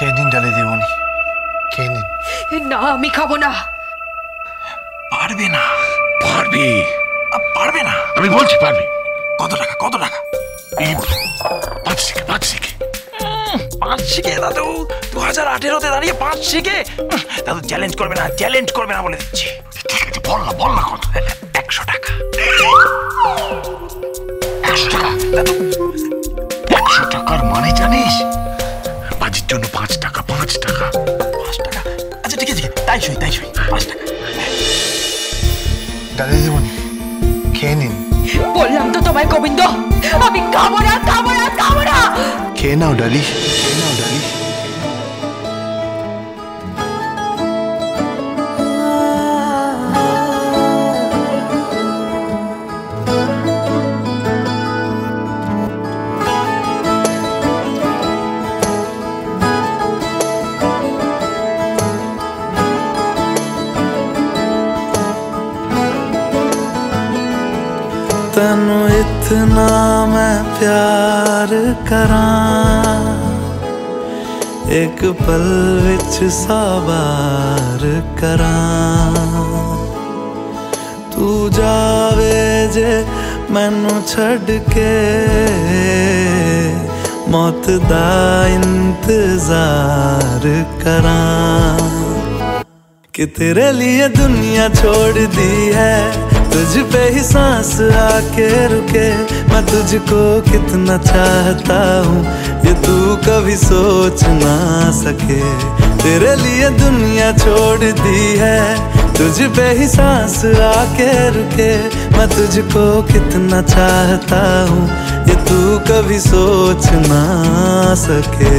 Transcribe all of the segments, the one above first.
খেয়ে নিন ডালি দিদিমণি, খেয়ে নিন। না আমি খাবো না। পারবে না। পারবে। পারবে না, আমি বলছি পারবে। কত টাকা? কত টাকা? এই 5 শিখে 5 শিখে 5 শিখে দাদু 2018-তে দাঁড়িয়ে 5 শিখে দাদু চ্যালেঞ্জ করবে না, চ্যালেঞ্জ করবে না বলে দিচ্ছি। ঠিক আছে, বল না কত? 100 টাকা। 100 টাকা দাদু। 100 টাকার মানে জানিস? বাজির জন্য 5 টাকা। 5 টাকা। 5 টাকা। আচ্ছা ঠিক আছে, তাই সই 5 টাকা। ডালি দিদিমণি খেয়ে নিন। বললাম তো তোমায় গোবিন্দ, আমি খাবো না। খেয়ে নাও ডালি, খেয়ে নাও ডালি। तेनू इतना मैं प्यार करां, एक पल विच साबार करां। तू जावे जे मैनू छड़ के, मौत दा इंतजार करां। कि तेरे लिए दुनिया छोड़ दी है, तुझ पे ही सांस आके रुके। मैं तुझको कितना चाहता हूँ ये तू कभी सोच ना सके। तेरे लिए दुनिया छोड़ दी है, तुझ पे ही सांस आके रुके। मैं तुझको कितना चाहता हूँ ये तू कभी सोच ना सके।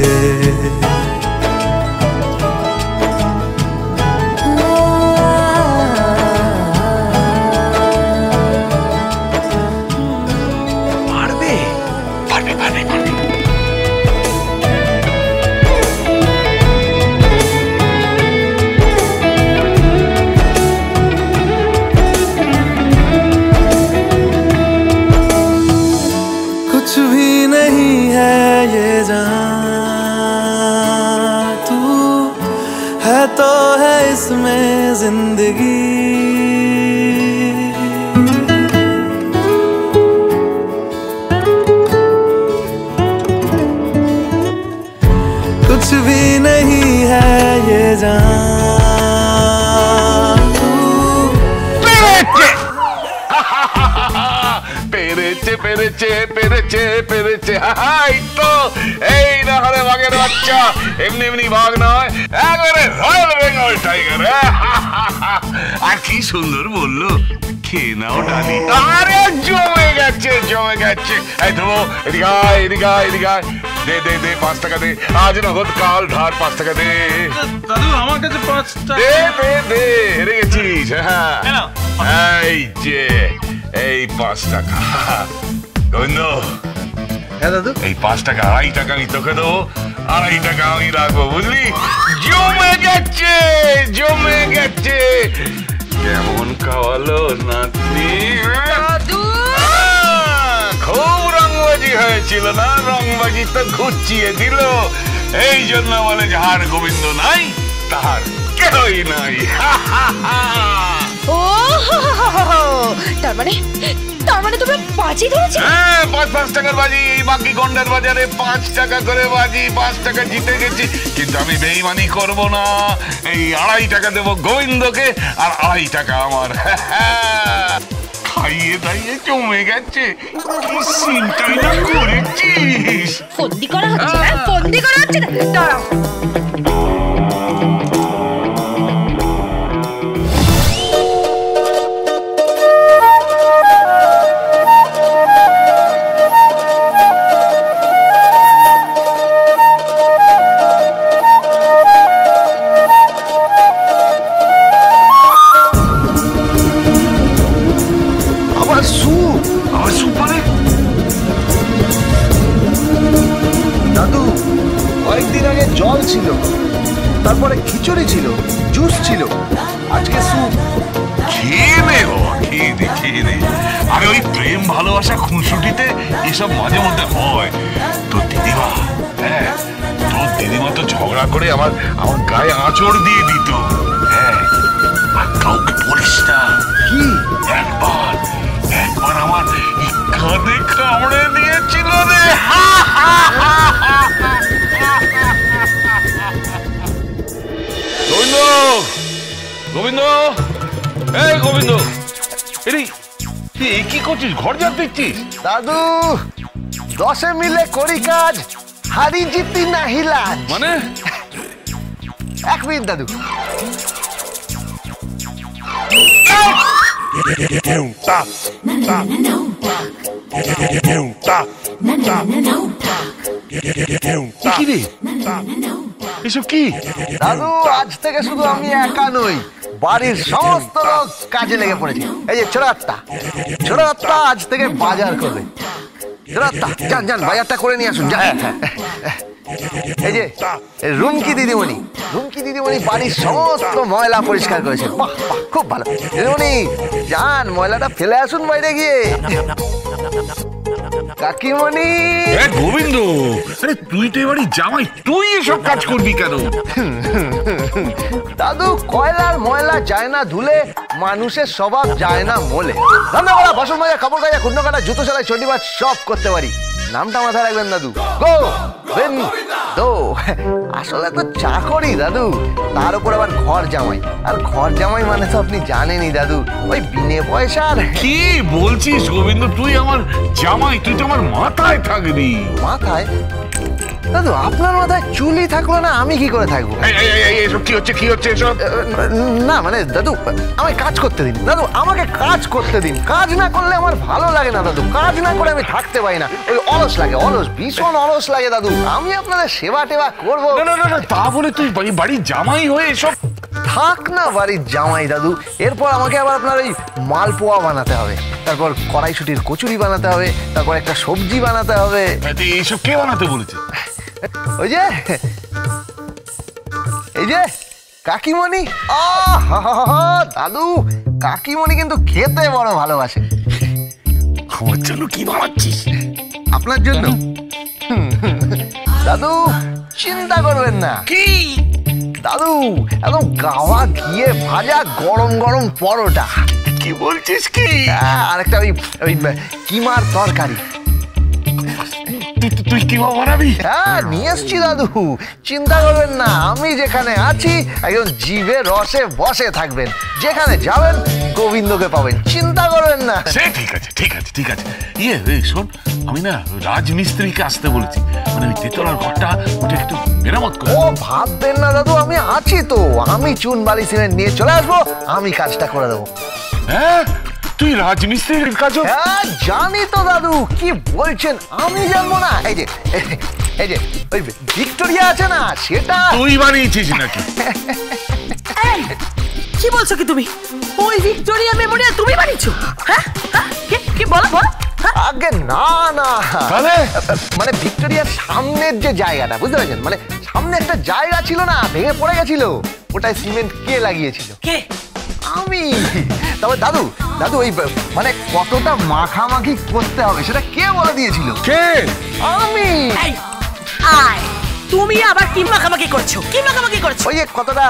कुछ भी नहीं है ये जान, तू है तो है इसमें जिंदगी। कुछ भी नहीं है ये जान, तू পেরেছে। এই তো, এই না হলে বাঘের বাচ্চা। এমনি বাঘ নয়, একবারে রয়্যাল বেঙ্গল টাইগার। আর কি সুন্দর বললো, খেয়ে নাও ডালি। আরে জমে গেছে। এই তো এদিকে আয়। দে 5 টাকা দে। আজ নগদ কাল ধার 5 টাকা দে। দাদু আমার কাছে 5 টাকা। দে হেরে গেছিস। এই যে এই 5 টাকা। গোবিন্দ, হ্যাঁ দাদু, এই 5 টাকা 2.5 টাকা আমি তোকে দেবো, 2.5 টাকা আমি রাখবো, বুঝলি? জমে গেছে। কেমন খাওয়ালো নাতনি? খুব রংবাজি হয়েছিল না? রংবাজি তো ঘুচিয়ে দিল। এই জন্য বলে যাহার গোবিন্দ নাই তাহার কেহই নাই। ও তার মানে তোমরা বাজি ধরেছো? হ্যাঁ, 5 টাকার বাজি। বাকি গন্ডার বাজারে 5 টাকা করে বাজি। 5 টাকা জিতে গেছি, কিন্তু আমি বেইমানি করব না। এই 2.5 টাকা দেবো গোবিন্দকে, আর 2.5 টাকা আমার। খাইয়ে দাইয়ে জমে গেছে। কি সিনটাই না করেছিস। ফন্দি করা হচ্ছে না? দাঁড়াও। দাদু কয়েকদিন আগে জল ছিল, তারপরে খিচুড়ি ছিল, জুস ছিল, আজকে স্যুপ। খেয়ে নে বাবা, খেয়ে দে। আরে ওই প্রেম ভালোবাসা খুনসুটিতে এসব মাঝে মধ্যে হয়। তোর দিদিমা তো ঝগড়া না করে আমার গায়ে আঁচড় দিয়ে দিত। হ্যাঁ, আর কাউকে বলিস না। কি? একবার আমার কাঁধে কামড়ে দিয়েছিল রে। গোবিন্দ, গোবিন্দ, এই গোবিন্দ, তুই কি করছিস? ঘর যা দেখছিস? দাদু 10 মিলে করি কাজ, হারি জিতি না হিলাজ। মানে 1 মিনিট দাদু। কি রে, এসব কি? দাদু আজ থেকে শুধু আমি একা নই, বাড়ির সমস্ত লোক কাজে লেগে পড়েছে। এই যে ছোড়াত্তা আজ থেকে বাজার করবে। ছোড়াত্তা যান যান, বাজারটা করে নিয়ে আসুন। এই যে রুমকি দিদিমণি বাড়ির সমস্ত ময়লা পরিষ্কার করেছে। বাহ বাহ, খুব ভালো। দিদিমণি যান, ময়লাটা ফেলে আসুন বাইরে গিয়ে। কাকিমণি। গোবিন্দ, আরে তুই তো এবারই জামাই, তুই এসব কাজ করবি কেন? দাদু কয়লার ময়লা যায় না ধুলে, মানুষের স্বভাব যায় না মোলে। রান্না করা, বাসন মাজা, কাপড় কাচা, কুন্ড কাটা, জুতো সেলাই, চটি বাজ সব করতে পারি। নামটা মাথায় রাখবেন দাদু, গোবিন্দ। আসলে তো চাকরি দাদু, তার উপর আবার ঘর জামাই। আর ঘর জামাই মানে তো আপনি জানেনই দাদু, ওই বিনে পয়সার। কি বলছিস গোবিন্দ? তুই আমার জামাই, তুই তো আমার মাথায় থাকবি। মাথায়? দাদু আপনার মাথায় চুলই থাকলো না, আমি কি করে থাকবো? এসব কি হচ্ছে এসব? না মানে দাদু, আমাকে কাজ করতে দিন দাদু, আমাকে কাজ করতে দিন। কাজ না করলে আমার ভালো লাগে না দাদু, কাজ না করে আমি থাকতে পারি না। ওই অলস লাগে, ভীষণ অলস লাগে দাদু। আমি আপনাদের সেবা টেবা করবো। না, তা বলে তুই বাড়ির জামাই হয়ে এসব? থাক না বাড়ির জামাই দাদু, এরপর আমাকে আবার আপনার ওই মালপোয়া বানাতে হবে, তারপর কড়াইশুটির কচুরি বানাতে হবে, তারপর একটা সবজি বানাতে হবে। এইসব কে বানাতে বলেছে? ওই যে এই যে কাকিমণি। দাদু কাকিমণি কিন্তু খেতে বড় ভালোবাসে। আমার জন্য কি বানাচ্ছিস? আপনার জন্য দাদু চিন্তা করবেন না। কি দাদু একদম গাওয়া ঘিয়ে ভাজা গরম গরম পরোটা। কি বলছিস? কি আর একটা ওই কিমার তরকারি। তুই কিমা বানাবি? হ্যাঁ নিয়ে এসছি দাদু, চিন্তা করবেন না। আমি যেখানে আছি একদম জিভে রসে বসে থাকবেন, যেখানে যাবেন গোবিন্দকে পাবেন, চিন্তা করবেন না। সে ঠিক আছে। শোন, আমি না রাজমিস্ত্রিকে আসতে বলেছি, মানে ওই তেতলার ঘরটা ওটা একটু মেরামত করে। ও ভাববেন না দাদু, আমি আছি তো। আমি চুন বালি সিমেন্ট নিয়ে চলে আসবো, আমি কাজটা করে দেবো। হ্যাঁ, তুই রাজমিস্ত্রির কাজ? হ্যাঁ জানি তো দাদু, কি বলছেন আমি জানবো না? এই যে ওই ভিক্টোরিয়া আছে না, সেটা তুই বানিয়েছিস নাকি? কি বলছো কি তুমি? ওই ভিক্টোরিয়া মেমোরিয়াল তুমি বানিয়েছো? হ্যাঁ, কি বলো? আগে না তাহলে মানে ভিক্টোরিয়ার সামনের যে জায়গাটা, বুঝতে পারছেন? মানে সামনে একটা জায়গা ছিল না, ভেঙে পড়ে গেছিল, ওটায় সিমেন্ট কে লাগিয়েছিল? কে? আমি। তবে দাদু ওই মানে কতটা মাখামাখি করতে হবে সেটা কে বলে দিয়েছিল? কে? আমি। তুমি আবার কি মাখামাখি করছো? ওই যে কতটা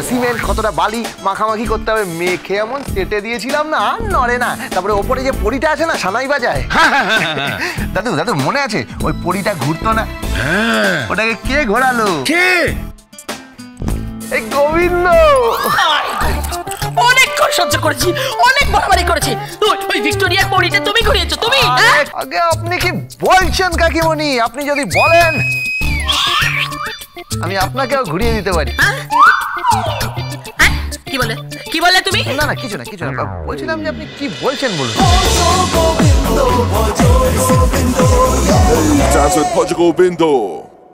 সিমেন্ট, কতটা বালি মাখামাখি করতে হবে, মেখে এমন সেটে দিয়েছিলাম না, আর নড়ে না। তারপরে ওপরে যে পরিটা আছে না, সানাই বাজায়। দাদু মনে আছে ওই পরিটা ঘুরতো না? ওটাকে কে ঘোরালো? কে? এই গোবিন্দ। অনেকক্ষণ সহ্য করেছি, অনেক বাড়াবাড়ি করেছি। ওই ভিক্টোরিয়ার পরিটা তুমি ঘুরিয়েছো? তুমি? আগে আপনি কি বলছেন কাকিমণি? আপনি যদি বলেন আমি আপনাকেও ঘুরিয়ে দিতে পারি। কি বলে তুমি? না কিছু না বলছিলাম যে আপনি কি বলছেন বলুন। Dance with Portugal Bindo.